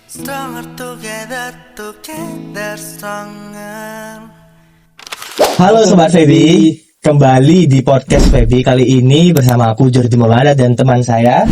Stronger together stronger. Halo Sobat Feby, kembali di podcast Feby kali ini bersama aku Jordi Maulana dan teman saya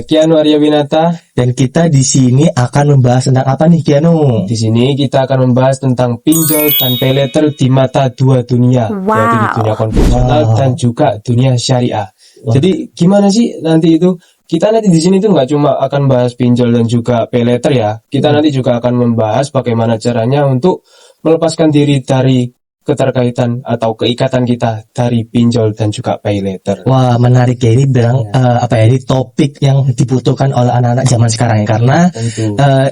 Kianu Aryawinata. Dan kita di sini akan membahas tentang apa nih Kianu? Di sini kita akan membahas tentang pinjol dan pay later di mata dua dunia, yaitu di dunia konvensional dan juga dunia syariah. Jadi gimana sih nanti itu? Kita nanti di sini tuh nggak cuma akan bahas pinjol dan juga pay later ya. Kita nanti juga akan membahas bagaimana caranya untuk melepaskan diri dari keterkaitan atau keikatan kita dari pinjol dan juga pay later. Wah, menarik ya, ini bilang ini topik yang dibutuhkan oleh anak-anak zaman sekarang ya, karena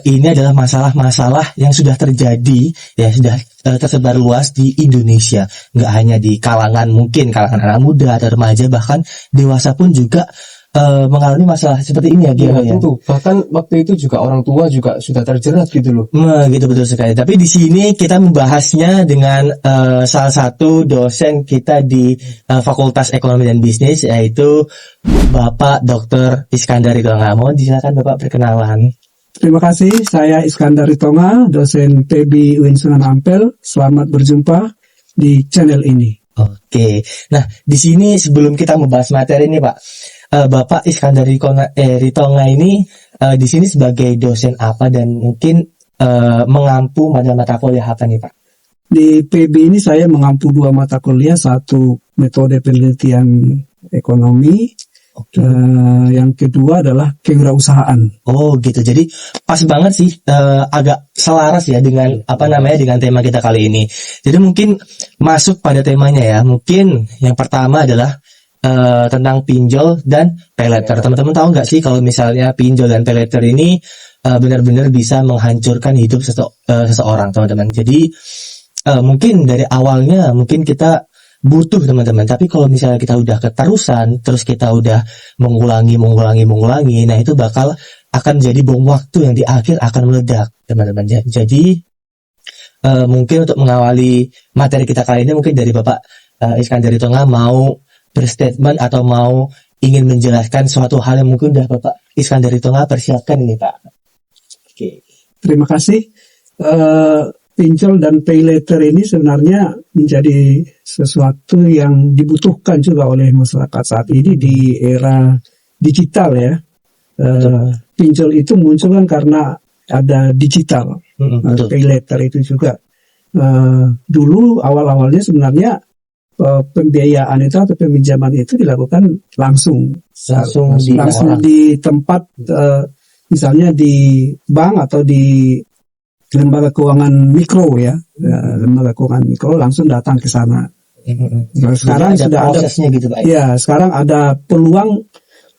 ini adalah masalah-masalah yang sudah terjadi ya, sudah tersebar luas di Indonesia. Nggak hanya di kalangan anak muda atau remaja, bahkan dewasa pun juga mengalami masalah seperti ini ya, tentu. Bahkan waktu itu juga orang tua juga sudah terjerat gitu loh. Nah, gitu betul sekali. Tapi di sini kita membahasnya dengan salah satu dosen kita di Fakultas Ekonomi dan Bisnis, yaitu Bapak Dr. Iskandar Ritonga. Mohon silakan Bapak perkenalan. Terima kasih, saya Iskandar Ritonga, dosen PB UIN Sunan Ampel. Selamat berjumpa di channel ini. Oke, nah di sini sebelum kita membahas materi ini Pak, Bapak Iskandar Ritonga ini di sini sebagai dosen apa dan mungkin mengampu mata kuliah apa nih Pak? Di PB ini saya mengampu 2 mata kuliah, satu metode penelitian ekonomi, yang kedua adalah kewirausahaan. Oh gitu, jadi pas banget sih, agak selaras ya dengan dengan tema kita kali ini. Jadi mungkin masuk pada temanya ya. Mungkin yang pertama adalah tentang pinjol dan pay later. Teman-teman tahu nggak sih kalau misalnya pinjol dan pay later ini benar-benar bisa menghancurkan hidup seseorang, teman-teman. Jadi mungkin dari awalnya mungkin kita butuh teman-teman, tapi kalau misalnya kita udah keterusan, terus kita udah mengulangi, nah itu akan jadi bom waktu yang di akhir akan meledak, teman-teman. Jadi mungkin untuk mengawali materi kita kali ini, mungkin dari Bapak Iskandar Ritonga mau berstatement atau mau ingin menjelaskan suatu hal yang mungkin udah Bapak Iskandar Ritonga persiapkan ini Pak. Oke. Terima kasih. Pinjol dan pay later ini sebenarnya menjadi sesuatu yang dibutuhkan juga oleh masyarakat saat ini di era digital ya. Pinjol itu muncul kan karena ada digital. Pay later itu juga. Dulu awal-awalnya sebenarnya pembiayaan itu atau peminjaman itu dilakukan langsung di tempat, misalnya di bank atau di lembaga keuangan mikro ya, lembaga keuangan mikro langsung datang ke sana. Nah, sekarang sudah ada gitu, Pak. Ya, sekarang ada peluang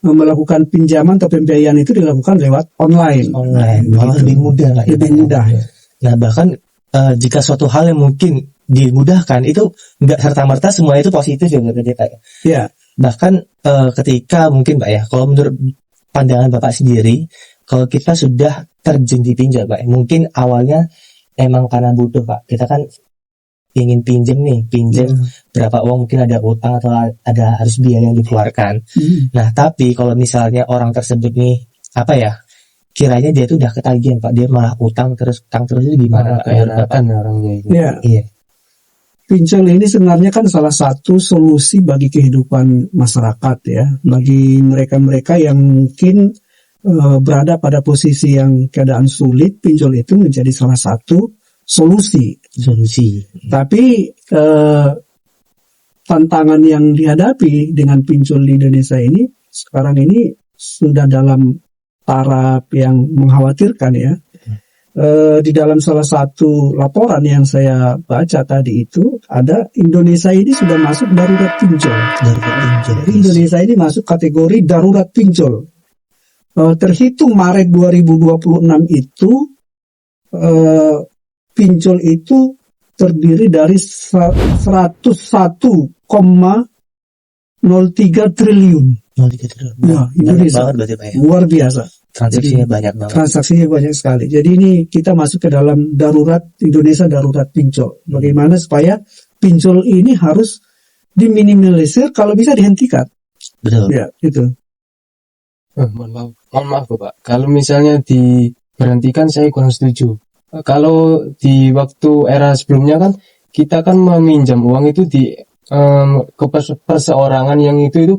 melakukan pinjaman atau pembiayaan itu dilakukan lewat online. Lebih mudah lah. Lebih mudah. Nah, bahkan jika suatu hal yang mungkin dimudahkan itu nggak serta-merta semua itu positif ya Pak. Ya. Bahkan ketika mungkin Pak ya, kalau menurut pandangan Bapak sendiri, kalau kita sudah terjun di pinjol Pak, mungkin awalnya emang karena butuh Pak. Kita kan ingin pinjam berapa uang, mungkin ada utang atau ada harus biaya yang dikeluarkan. Nah, tapi kalau misalnya orang tersebut nih kiranya dia tuh udah ketagihan Pak, dia malah utang terus itu gimana Kayak orangnya itu. Iya. Pinjol ini sebenarnya kan salah satu solusi bagi kehidupan masyarakat ya, bagi mereka-mereka yang mungkin berada pada posisi yang keadaan sulit. Pinjol itu menjadi salah satu solusi. Tapi tantangan yang dihadapi dengan pinjol di Indonesia ini sekarang ini sudah dalam taraf yang mengkhawatirkan ya. Di dalam salah satu laporan yang saya baca tadi itu ada Indonesia ini sudah masuk darurat pinjol. Indonesia ini masuk kategori darurat pinjol. Terhitung Maret 2026 itu pinjol itu terdiri dari 101,03 triliun. Nah, Indonesia luar biasa. Transaksinya banyak banget. Transaksinya banyak sekali. Jadi ini kita masuk ke dalam darurat, Indonesia darurat pinjol. Bagaimana supaya pinjol ini harus diminimalisir, kalau bisa dihentikan. Betul. Ya, gitu. Mohon maaf Bapak. Kalau misalnya di berhentikan, saya kurang setuju. Kalau di waktu era sebelumnya kan kita kan meminjam uang itu di ke perseorangan yang itu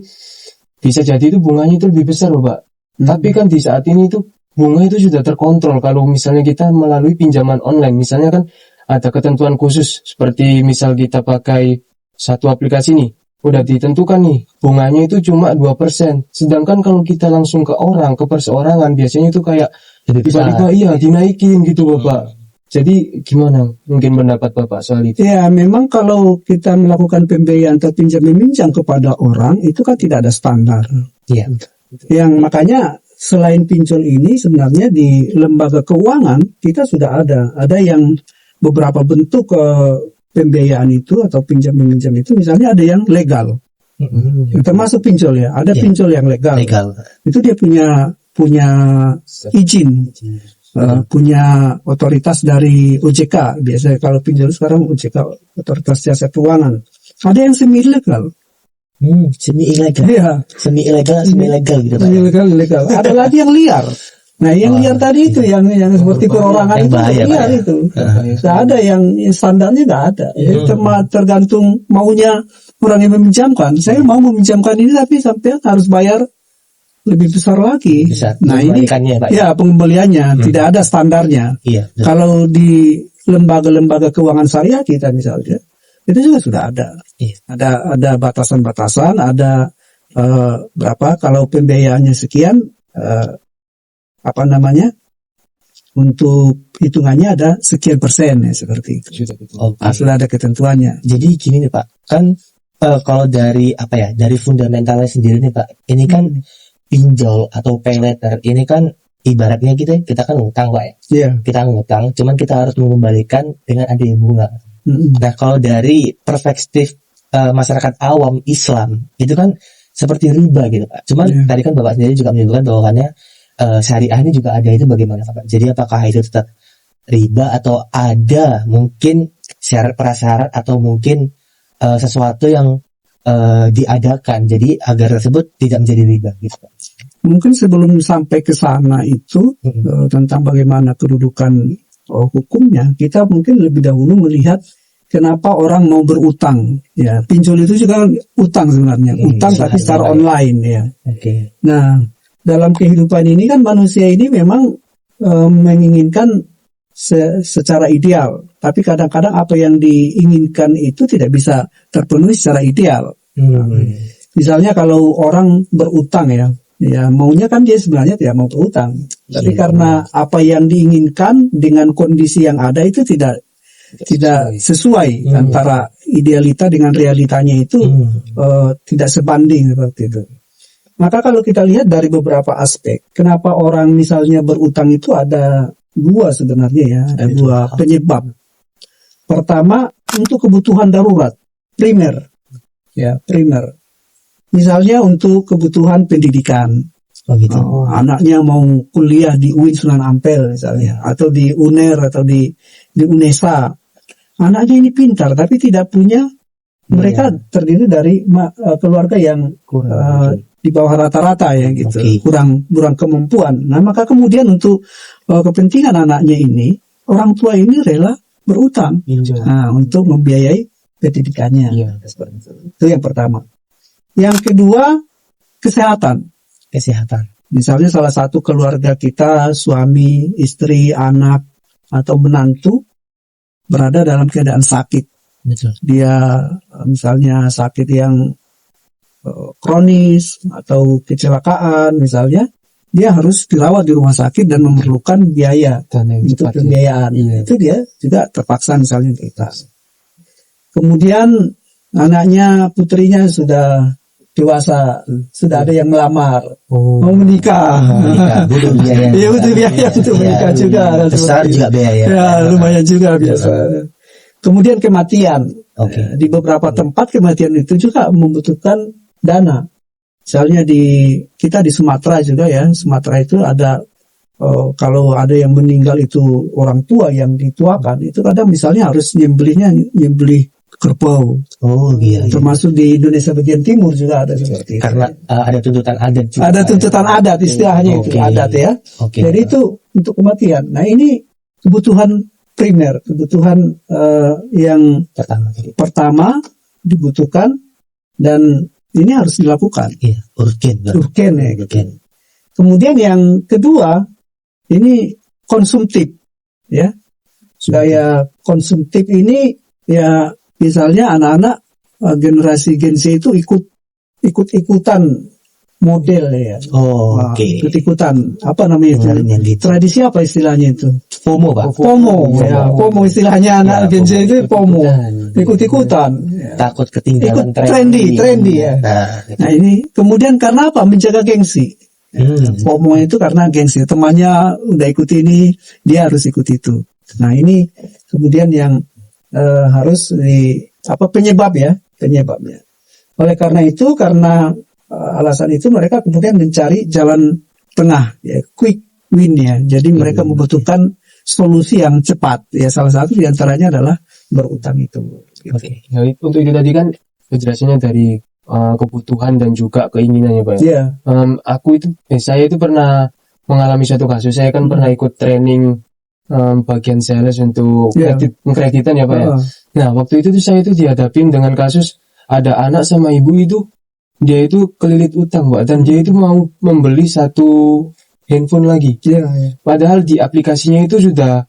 bisa jadi itu bunganya itu lebih besar loh Pak. Tapi kan di saat ini itu bunga itu sudah terkontrol. Kalau misalnya kita melalui pinjaman online, misalnya kan ada ketentuan khusus seperti misal kita pakai satu aplikasi nih, udah ditentukan nih bunganya itu cuma 2%. Sedangkan kalau kita langsung ke orang, ke perseorangan, biasanya itu kayak tiba-tiba iya dinaikin gitu Bapak. Jadi gimana mungkin pendapat Bapak soal itu? Ya, memang kalau kita melakukan pembiayaan atau pinjam-meminjam kepada orang itu kan tidak ada standar. Iya. Yang makanya selain pinjol ini sebenarnya di lembaga keuangan kita sudah ada yang beberapa bentuk pembiayaan itu atau pinjam-meminjam itu, misalnya ada yang legal. Termasuk pinjol ya, ada pinjol yang legal. Itu dia punya izin. Punya otoritas dari OJK. Biasanya kalau pinjol sekarang OJK, Otoritas Jasa Keuangan. Ada yang semi ilegal. Semi ilegal. Iya. Semi ilegal gitu Pak. Ilegal. Ada lagi yang liar. Nah, yang liar tadi itu yang seperti perorangan yang itu bahaya, liar Pak. itu. Nggak ada yang standarnya nggak ada. Tergantung maunya orang yang meminjamkan. Saya mau meminjamkan ini tapi sampai harus bayar lebih besar lagi. Nah ini Pak, ya pengembaliannya tidak ada standarnya. Iya. Kalau di lembaga-lembaga keuangan syariah kita misalnya itu juga sudah ada. Iya. Ada batasan-batasan, ada berapa kalau pembiayaannya sekian untuk hitungannya ada sekian persen ya, seperti itu. Sudah ada ketentuannya. Jadi gini nih Pak, kan kalau dari dari fundamentalnya sendiri nih Pak, ini kan pinjol atau pay letter ini kan ibaratnya kita kan ngutang Pak ya. Iya. Kita ngutang, cuman kita harus mengembalikan dengan adanya bunga. Nah kalau dari perspektif masyarakat awam Islam itu kan seperti riba gitu Pak. Cuman tadi kan Bapak sendiri juga menyebutkan bahwakannya syariah ini juga ada, itu bagaimana Pak? Jadi apakah itu tetap riba atau ada mungkin syarat prasyarat atau mungkin sesuatu yang diadakan jadi agar tersebut tidak menjadi riba gitu Pak? Mungkin sebelum sampai ke sana itu tentang bagaimana kedudukan hukumnya, kita mungkin lebih dahulu melihat kenapa orang mau berutang. Ya, pinjol itu juga utang sebenarnya, utang tapi secara online ya. Nah, dalam kehidupan ini kan manusia ini memang menginginkan secara ideal, tapi kadang-kadang apa yang diinginkan itu tidak bisa terpenuhi secara ideal. Misalnya kalau orang berutang ya maunya kan dia sebenarnya tidak mau berutang, tapi karena apa yang diinginkan dengan kondisi yang ada itu tidak sesuai antara idealita dengan realitanya itu tidak sebanding seperti itu. Maka kalau kita lihat dari beberapa aspek, kenapa orang misalnya berutang itu ada dua sebenarnya ya, ada dua penyebab. Pertama untuk kebutuhan darurat, primer. Misalnya untuk kebutuhan pendidikan. Anaknya mau kuliah di UIN Sunan Ampel misalnya, atau di UNER atau di UNESA. Anaknya ini pintar tapi tidak punya, mereka terdiri dari keluarga yang di bawah rata-rata ya gitu, kurang kemampuan. Nah maka kemudian untuk kepentingan anaknya ini, orang tua ini rela berutang untuk membiayai pendidikannya. Itu yang pertama. Yang kedua, kesehatan. Misalnya salah satu keluarga kita, suami, istri, anak atau menantu berada dalam keadaan sakit. Dia misalnya sakit yang kronis atau kecelakaan misalnya, dia harus dirawat di rumah sakit dan memerlukan biaya untuk pembiayaan. Itu dia juga terpaksa misalnya kita. Kemudian anaknya, putrinya sudah dewasa, sudah ada yang melamar, mau menikah. Butuh biaya. Iya, butuh biaya untuk menikah juga. Besar juga biaya. Ya, lumayan juga biasa. Kemudian kematian. Di beberapa tempat kematian itu juga membutuhkan dana. Misalnya kita di Sumatera juga ya, Sumatera itu ada kalau ada yang meninggal itu orang tua yang dituakan, itu kadang misalnya harus nyembelih kerbau. Oh iya. Termasuk di Indonesia bagian timur juga ada seperti itu. Karena ada tuntutan adat juga. Ada tuntutan adat istilahnya itu, Oke. adat ya. Oke. Jadi itu untuk kematian. Nah ini kebutuhan primer, kebutuhan yang pertama dibutuhkan dan ini harus dilakukan. Iya, urgen. Urgen ya. Gitu. Urgen. Kemudian yang kedua ini konsumtif ya. Gaya konsumtif ini ya misalnya anak-anak generasi Gen Z itu ikut-ikutan model ya. Oh, Wah, oke. ikut-ikutan apa namanya itu? Yang gitu. Tradisi apa istilahnya itu? FOMO, Pak. FOMO istilahnya anak Gen Z itu FOMO. Ikut-ikutan. Takut Ikut ketinggalan trendy ya. Nah ini kemudian karena apa? Menjaga gengsi. FOMO itu karena gengsi. Temannya udah ikut ini, dia harus ikut itu. Nah ini kemudian yang harus penyebabnya. Oleh karena itu, karena alasan itu mereka kemudian mencari jalan tengah, ya, quick win ya. Jadi mereka membutuhkan solusi yang cepat. Ya salah satu diantaranya adalah berutang itu. Oke. Ya, untuk itu tadi kan penjelasannya dari kebutuhan dan juga keinginannya, Pak. Iya. Saya itu pernah mengalami suatu kasus. Saya kan pernah ikut training bagian sales untuk kreditan ya, Pak. Ya. Nah, waktu itu tuh saya itu dihadapin dengan kasus ada anak sama ibu itu dia itu kelilit utang, Pak, dan dia itu mau membeli satu handphone lagi. Padahal di aplikasinya itu sudah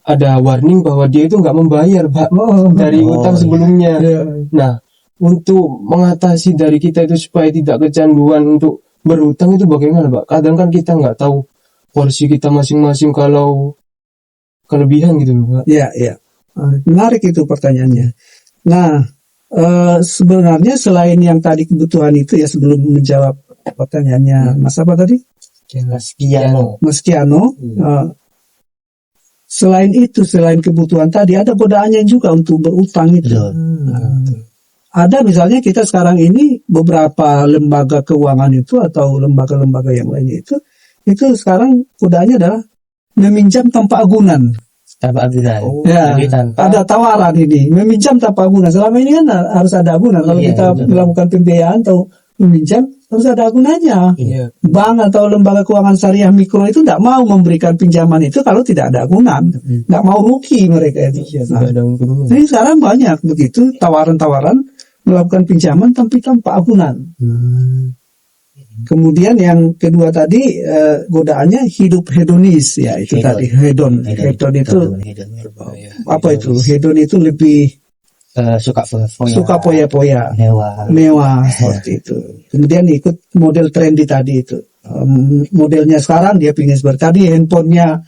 ada warning bahwa dia itu nggak membayar, Pak, dari utang sebelumnya. Nah, untuk mengatasi dari kita itu supaya tidak kecanduan untuk berutang itu bagaimana, Pak? Kadang kan kita nggak tahu porsi kita masing-masing kalau kelebihan gitu, Pak. Iya. Menarik itu pertanyaannya. Nah, sebenarnya selain yang tadi kebutuhan itu ya, sebelum menjawab pertanyaannya Mas apa tadi? Mas Kiano. Selain itu, selain kebutuhan tadi, ada godaannya juga untuk berutang itu. Ada misalnya kita sekarang ini beberapa lembaga keuangan itu atau lembaga-lembaga yang lainnya itu sekarang godaannya adalah meminjam tanpa agunan. Ada tawaran ini meminjam tanpa agunan. Selama ini kan harus ada agunan. Kalau kita melakukan pembiayaan atau meminjam harus ada agunannya. Bank atau lembaga keuangan syariah mikro itu tidak mau memberikan pinjaman itu kalau tidak ada agunan. Tidak mau rugi mereka itu. Jadi sekarang banyak begitu tawaran-tawaran melakukan pinjaman tapi tanpa agunan. Kemudian yang kedua tadi godaannya hidup hedonis ya, itu tadi hedon itu apa itu? Hedon itu lebih suka poya-poya, mewah seperti itu. Kemudian ikut model trendy tadi itu. Modelnya sekarang dia pingin seperti tadi, handphonenya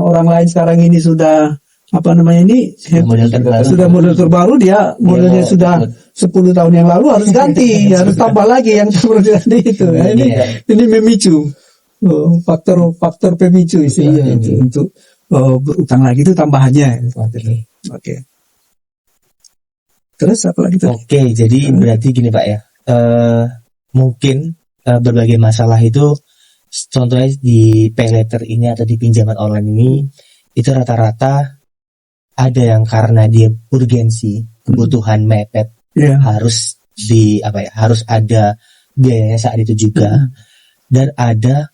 orang lain sekarang ini sudah sudah model terbaru, dia modelnya sudah 10 tahun yang lalu harus ganti, harus tambah lagi yang seperti tadi itu. Nah, ini memicu faktor pemicu istilahnya itu untuk berutang lagi, itu tambahannya. Oke. Terus apa lagi tuh? Oke, jadi berarti gini Pak ya, mungkin berbagai masalah itu, contohnya di paylater ini atau di pinjaman online ini, itu rata-rata ada yang karena dia urgensi, kebutuhan mepet, harus harus ada biayanya saat itu juga, dan ada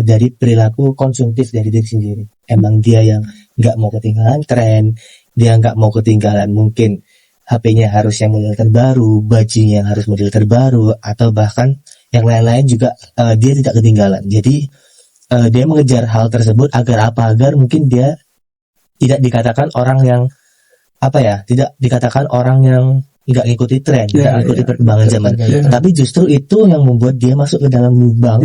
dari perilaku konsumtif dari diri sendiri. Emang dia yang nggak mau ketinggalan tren, dia nggak mau ketinggalan mungkin HP-nya harus yang model terbaru, bajunya yang harus model terbaru, atau bahkan yang lain-lain juga dia tidak ketinggalan. Jadi dia mengejar hal tersebut agar mungkin dia tidak dikatakan orang yang tidak dikatakan orang yang nggak ngikuti tren, nggak ngikuti perkembangan zaman. Tapi justru itu yang membuat dia masuk ke dalam lubang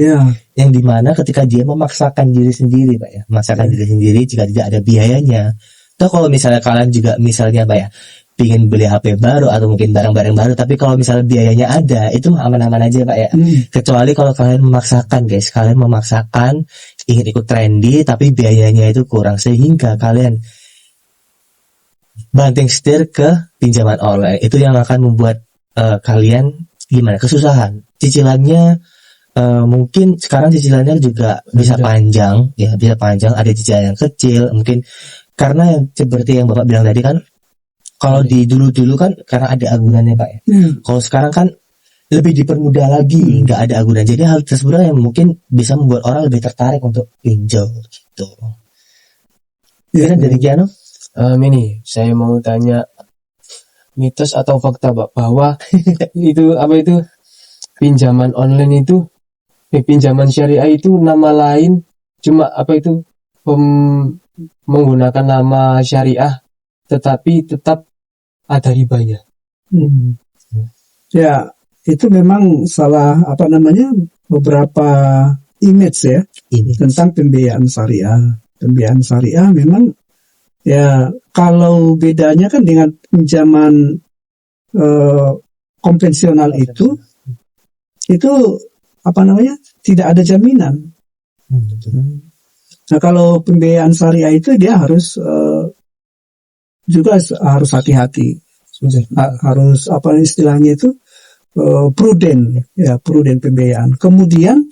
yang dimana ketika dia memaksakan diri sendiri, Pak ya, memaksakan diri sendiri jika tidak ada biayanya. Atau kalau misalnya kalian juga misalnya Pak ya, pingin beli HP baru atau mungkin barang-barang baru, tapi kalau misalnya biayanya ada, itu aman-aman aja Pak ya. Kecuali kalau kalian memaksakan, guys, kalian memaksakan ingin ikut trendy tapi biayanya itu kurang, sehingga kalian banting setir ke pinjaman online. Itu yang akan membuat kalian kesusahan. Cicilannya mungkin sekarang cicilannya juga bisa panjang ya, bisa panjang, ada cicilan yang kecil mungkin, karena seperti yang Bapak bilang tadi kan, Kalau di dulu-dulu kan karena ada agunannya Pak ya. Kalau sekarang kan lebih dipermudah lagi, nggak ada agunan. Jadi hal tersebut yang mungkin bisa membuat orang lebih tertarik untuk pinjol gitu. Kemudian dari Giano? Ini saya mau tanya mitos atau fakta Pak bahwa itu pinjaman online itu pinjaman syariah itu nama lain cuma menggunakan nama syariah tetapi tetap ada ribanya. Ya, itu memang salah beberapa image ya tentang pembiayaan syariah. Pembiayaan syariah memang ya kalau bedanya kan dengan pinjaman konvensional itu tidak ada jaminan. Nah, kalau pembiayaan syariah itu dia harus juga harus hati-hati, harus istilahnya itu prudent pembiayaan. Kemudian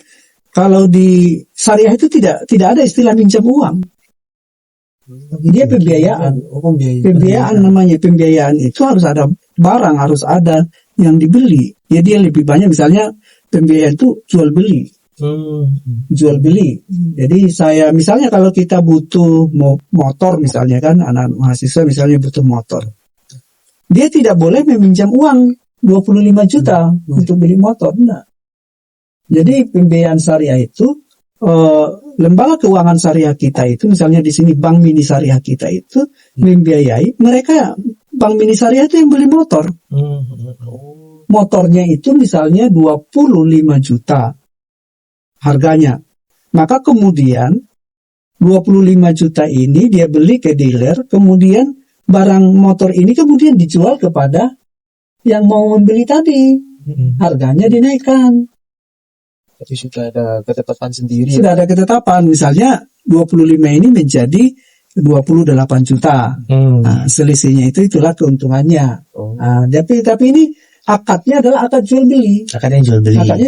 kalau di syariah itu tidak ada istilah minjam uang. Dia pembiayaan namanya. Pembiayaan itu harus ada barang, harus ada yang dibeli. Ya dia lebih banyak misalnya pembiayaan itu jual beli. Jadi misalnya kalau kita butuh motor misalnya kan, anak mahasiswa misalnya butuh motor, dia tidak boleh meminjam uang 25 juta untuk beli motor. Nah, jadi pembiayaan syariah itu lembaga keuangan syariah kita itu, misalnya di sini Bank Mini Syariah kita itu membiayai mereka. Bank Mini Syariah itu yang beli motor. Motornya itu misalnya 25 juta harganya. Maka kemudian 25 juta ini dia beli ke dealer, kemudian barang motor ini kemudian dijual kepada yang mau membeli tadi. Harganya dinaikkan. Tapi sudah ada ketetapan sendiri. Sudah ada ketetapan. Misalnya 25 ini menjadi 28 juta. Nah, selisihnya itulah keuntungannya. Nah, tapi ini akadnya adalah akad jual beli. Akadnya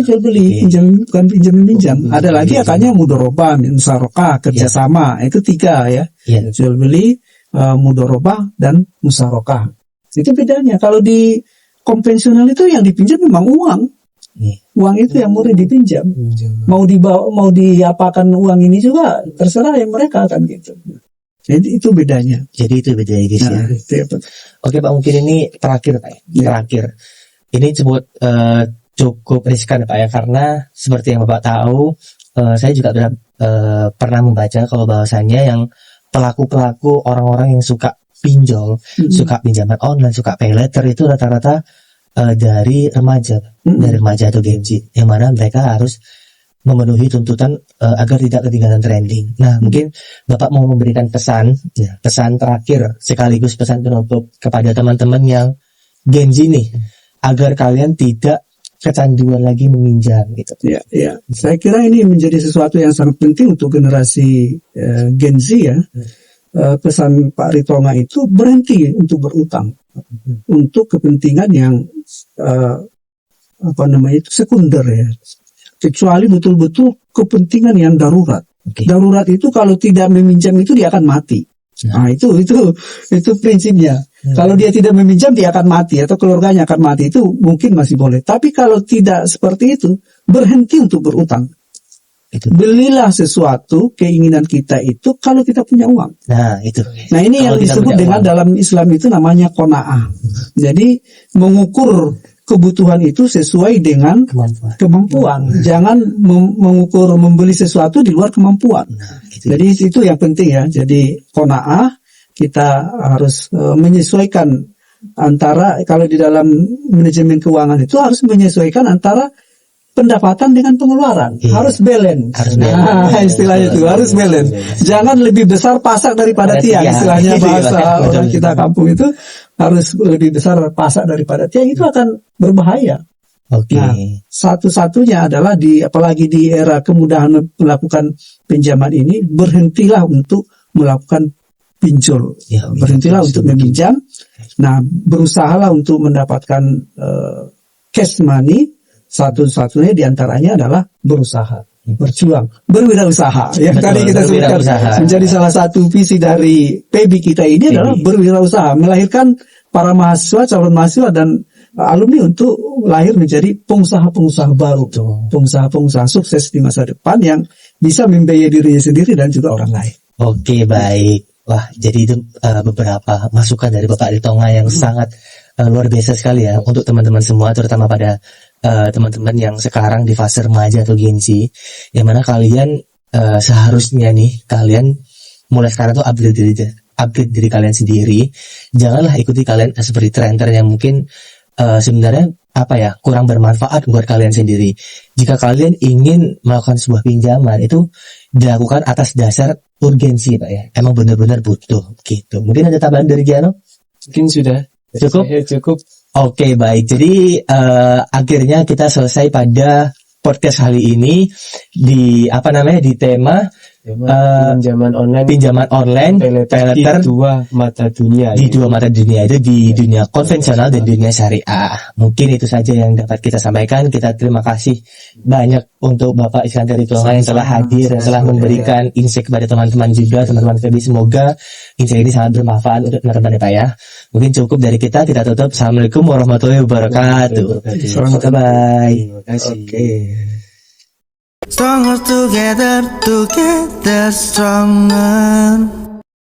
jual beli. Bukan pinjam. Ada lagi akadnya mudharabah, musyarakah, kerjasama. Itu 3 ya. Jual beli, mudharabah dan musyarakah. Itu bedanya. Kalau di konvensional itu yang dipinjam memang uang. Uang itu yang murni dipinjam. Mau diapakan uang ini juga terserah yang mereka kan gitu. Jadi itu bedanya. Jadi itu bedanya guys ya. Oke Pak, mungkin ini terakhir Pak ya. Terakhir. Ini cukup riskan Pak ya, karena seperti yang Bapak tahu, saya juga pernah membaca kalau bahwasannya yang pelaku-pelaku orang-orang yang suka pinjol, suka pinjaman online, suka pay later itu rata-rata dari remaja atau Gen Z, yang mana mereka harus memenuhi tuntutan agar tidak ketinggalan trending. Nah, mungkin Bapak mau memberikan pesan terakhir sekaligus pesan penutup kepada teman-teman yang Gen Z nih, agar kalian tidak kecanduan lagi meminjam gitu. Ya. Saya kira ini menjadi sesuatu yang sangat penting untuk generasi Gen Z ya. Pesan Pak Ritonga itu berhenti untuk berutang untuk kepentingan yang sekunder ya, kecuali betul-betul kepentingan yang darurat. Darurat itu kalau tidak meminjam itu dia akan mati. Nah, itu prinsipnya. Kalau dia tidak meminjam dia akan mati atau keluarganya akan mati, itu mungkin masih boleh. Tapi kalau tidak seperti itu, berhenti untuk berutang. Belilah sesuatu keinginan kita itu kalau kita punya uang. Nah itu. Nah ini kalau yang disebut dengan dalam Islam itu namanya qanaah. Jadi mengukur kebutuhan itu sesuai dengan kemampuan. Jangan mengukur membeli sesuatu di luar kemampuan. Jadi itu yang penting ya. Jadi qanaah, kita harus menyesuaikan antara, kalau di dalam manajemen keuangan itu harus menyesuaikan antara pendapatan dengan pengeluaran. Harus balance. Istilahnya itu harus balance. Jangan lebih besar pasak daripada tiang. Istilahnya bahasa orang kita kampung itu, harus lebih besar pasak daripada tiang. Itu akan berbahaya. Nah, satu-satunya adalah apalagi di era kemudahan melakukan pinjaman ini, berhentilah untuk melakukan pinjol. Berhentilah untuk meminjam. Nah, berusahalah untuk mendapatkan cash money. Satu-satunya diantaranya adalah berusaha, berjuang, berwirausaha. Yang tadi kita sebutkan menjadi salah satu visi dari PB kita ini adalah berwirausaha, melahirkan para mahasiswa, calon mahasiswa dan alumni untuk lahir menjadi pengusaha-pengusaha baru, pengusaha-pengusaha sukses di masa depan yang bisa membiayai dirinya sendiri dan juga orang lain. Oke, baik. Wah, jadi itu beberapa masukan dari Bapak Ritonga yang sangat luar biasa sekali ya untuk teman-teman semua, terutama pada teman-teman yang sekarang di fase remaja atau Gen Z, yang mana kalian seharusnya nih kalian mulai sekarang tuh upgrade diri kalian sendiri. Janganlah ikuti kalian seperti tren-tren yang mungkin sebenarnya kurang bermanfaat buat kalian sendiri. Jika kalian ingin melakukan sebuah pinjaman, itu dilakukan atas dasar urgensi, Pak ya. Emang benar-benar butuh gitu. Mungkin ada tambahan dari Giano? Mungkin sudah Cukup? Cukup. Oke, baik. Jadi akhirnya kita selesai pada podcast kali ini di tema pinjaman online, paylater di dua mata dunia. Di dua mata dunia itu, di dunia konvensional dan dunia syariah. Mungkin itu saja yang dapat kita sampaikan. Kita terima kasih banyak untuk Bapak Iskandar Ritonga yang telah hadir dan telah memberikan insight kepada teman-teman juga, teman-teman FEB. Semoga insight ini sangat bermanfaat untuk teman-teman ya Pak ya. Mungkin cukup dari kita tutup. Assalamualaikum warahmatullahi wabarakatuh. Selamat Bye. Terima kasih. Stronger together, together stronger.